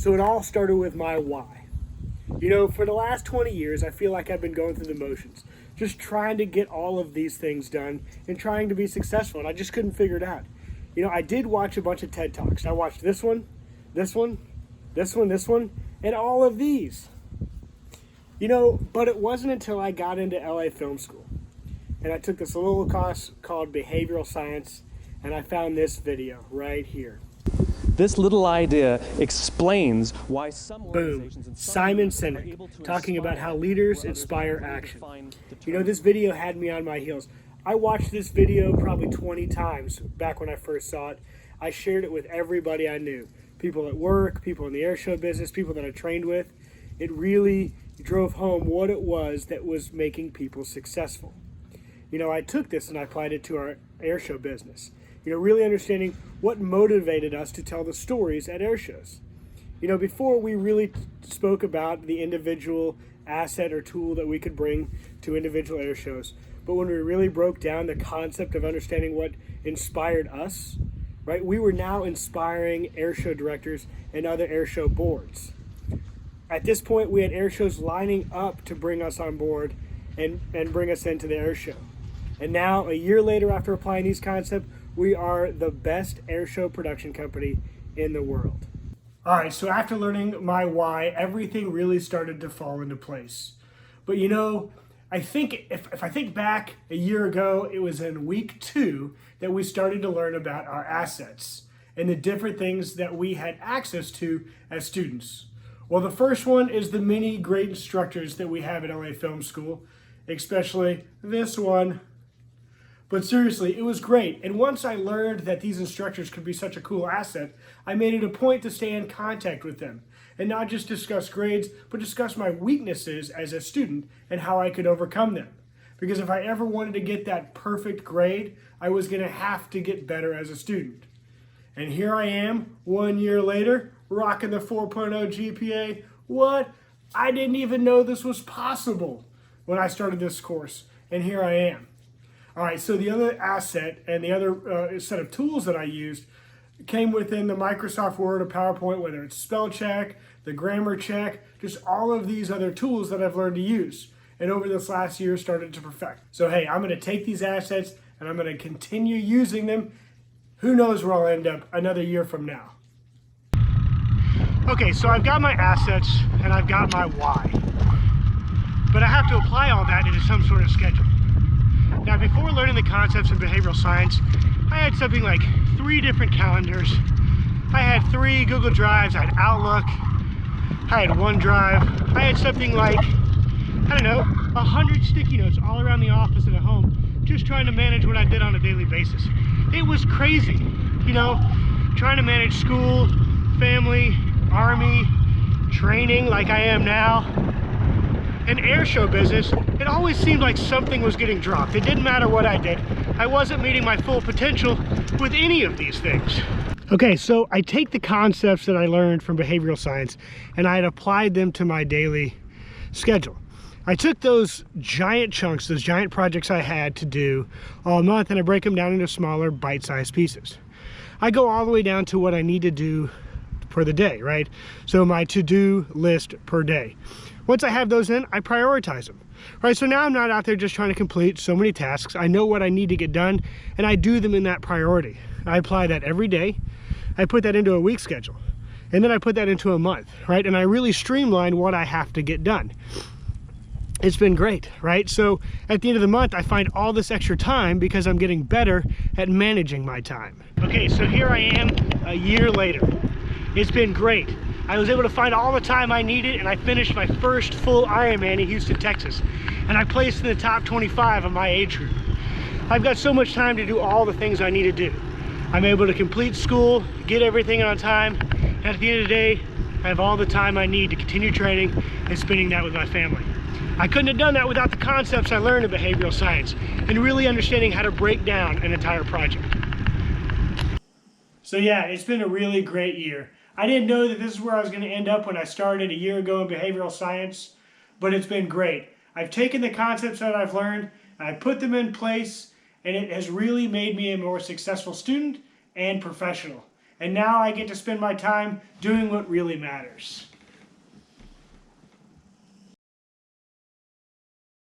So it all started with my why. You know, for the last 20 years, I feel like I've been going through the motions, just trying to get all of these things done and trying to be successful, and I just couldn't figure it out. You know, I did watch a bunch of TED Talks. I watched this one, this one, this one, this one, and all of these. You know, but it wasn't until I got into LA Film School, and I took this little course called Behavioral Science, and I found this video right here. This little idea explains why some organizations Boom. Simon Sinek, talking about how leaders inspire action. You know, this video had me on my heels. I watched this video probably 20 times back when I first saw it. I shared it with everybody I knew. People at work, people in the airshow business, people that I trained with. It really drove home what it was that was making people successful. You know, I took this and I applied it to our airshow business. You know, really understanding what motivated us to tell the stories at airshows. You know, before we really spoke about the individual asset or tool that we could bring to individual airshows, but when we really broke down the concept of understanding what inspired us, right, we were now inspiring airshow directors and other airshow boards. At this point, we had airshows lining up to bring us on board and bring us into the airshow. And now, a year later after applying these concepts, we are the best airshow production company in the world. All right, so after learning my why, everything really started to fall into place. But you know, I think if I think back a year ago, it was in week 2 that we started to learn about our assets and the different things that we had access to as students. Well, the first one is the many great instructors that we have at LA Film School, especially this one. But seriously, it was great. And once I learned that these instructors could be such a cool asset, I made it a point to stay in contact with them and not just discuss grades, but discuss my weaknesses as a student and how I could overcome them. Because if I ever wanted to get that perfect grade, I was going to have to get better as a student. And here I am, 1 year later, rocking the 4.0 GPA. What? I didn't even know this was possible when I started this course. And here I am. All right, so the other asset and the other set of tools that I used came within the Microsoft Word or PowerPoint, whether it's spell check, the grammar check, just all of these other tools that I've learned to use. And over this last year, started to perfect. So hey, I'm gonna take these assets and I'm gonna continue using them. Who knows where I'll end up another year from now. Okay, so I've got my assets and I've got my why. But I have to apply all that into some sort of schedule. Now, before learning the concepts of behavioral science, I had something like 3 different calendars. I had 3 Google Drives, I had Outlook, I had OneDrive, I had something like, I don't know, 100 sticky notes all around the office and at home, just trying to manage what I did on a daily basis. It was crazy, you know, trying to manage school, family, army, training like I am now. An airshow business, it always seemed like something was getting dropped. It didn't matter what I did. I wasn't meeting my full potential with any of these things. Okay, so I take the concepts that I learned from behavioral science and I had applied them to my daily schedule. I took those giant chunks, those giant projects I had to do all month, and I break them down into smaller bite-sized pieces. I go all the way down to what I need to do for the day, right? So my to-do list per day. Once I have those in, I prioritize them, right? So now I'm not out there just trying to complete so many tasks. I know what I need to get done, and I do them in that priority. I apply that every day. I put that into a week schedule, and then I put that into a month, right? And I really streamline what I have to get done. It's been great, right? So at the end of the month, I find all this extra time because I'm getting better at managing my time. Okay, so here I am a year later. It's been great. I was able to find all the time I needed, and I finished my first full Ironman in Houston, Texas. And I placed in the top 25 of my age group. I've got so much time to do all the things I need to do. I'm able to complete school, get everything on time, and at the end of the day, I have all the time I need to continue training and spending that with my family. I couldn't have done that without the concepts I learned in behavioral science and really understanding how to break down an entire project. So yeah, it's been a really great year. I didn't know that this is where I was going to end up when I started a year ago in behavioral science, but it's been great. I've taken the concepts that I've learned, and I put them in place, and it has really made me a more successful student and professional. And now I get to spend my time doing what really matters.